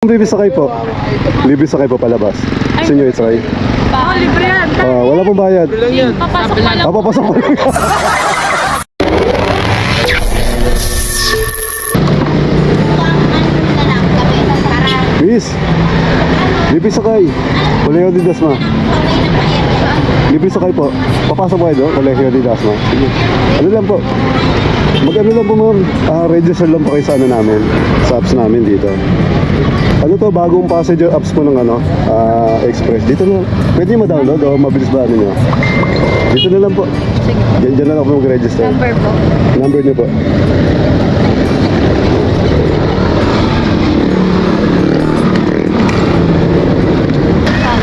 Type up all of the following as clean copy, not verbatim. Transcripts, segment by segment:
Libre sakay po. Libre sakay po palabas. Sa inyo, it's right. Libre yan. Wala pong bayad. Papasok ka lang. Papasok ko lang. Miss, libre sakay. Colegio de Dasma. Libre sakay po. Papasok po kayo doon, Colegio de Dasma. Sige. Ano lang po? Mag-ano lang po ma'am, register lang po kayo sa ano namin, sa apps namin dito. Ano to, bagong passenger apps po ng ano, Express. Dito na, pwede nyo ma-download o mabilis ba ano nyo? Dito na lang po. Diyan na lang po mag-register. Number po. Number nyo po.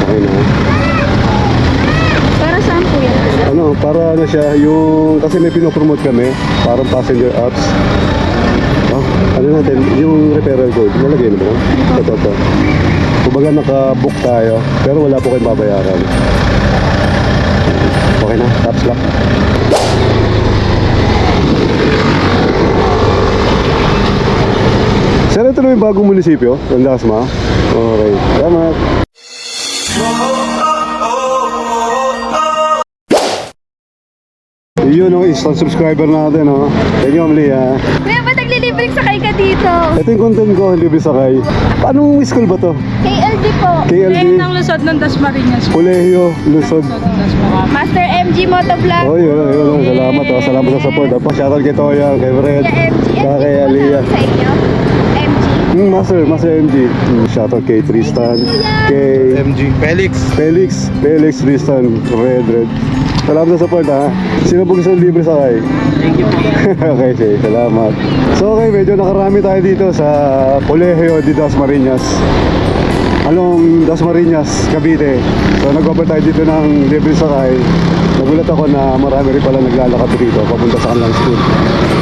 Okay na. Para saan po yan? Ano, para ano siya, yung, kasi may pinopromote kami, parang passenger apps. Ano natin, yung referral code, nalagay na ba? Ito. Kumbaga naka-book tayo, pero wala po kayong babayaran. Okay na, taps lang. Sir, ito na yung bagong munisipyo, ng Dasma. Okay, salamat. Yun o, instant subscriber natin o. Thank you, Amalia. Kuya, ba't naglilibreng sakay ka dito? Ito yung content ko, libre sakay. Paano school ba to? KLD po. KLD, ng Luzon ng Dasmariñas. Colegio, Luzon. Master MG Motovlog. Oh, yun. Salamat o. Salamat sa support. Shoutout kay Toya, kay Fred, kay Aliyah. Sa inyo? MG. Master MG. Shoutout kay Tristan, kay MG Felix, Tristan, Red. Salamat sa support ha. Sino po gusto libre sakay? Thank you po. Okay, sige. Salamat. So okay, medyo nakarami tayo dito sa Colegio de Dasmariñas. Along Dasmariñas, Cavite. So nag-offer tayo dito ng libre sakay. Nagulat ako na marami rin pala naglalakad dito papunta sa kanilang school.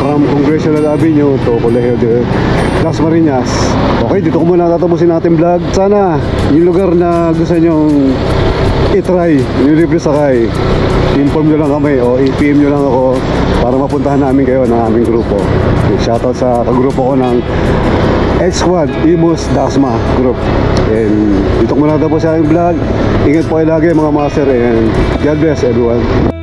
From Congressional Avenue to Colegio de Dasmariñas. Okay, dito ko muna tatapusin natin vlog. Sana yung lugar na gusto nyong i-try, yung libre sakay, inform nyo lang kami o i-PM nyo lang ako para mapuntahan namin kayo ng aming grupo. Shoutout sa kagrupo ko ng X-Squad Imus Dasma Group. And dito ko muna tapos sa aking vlog. Ingat po kayo lagi mga master and God bless everyone.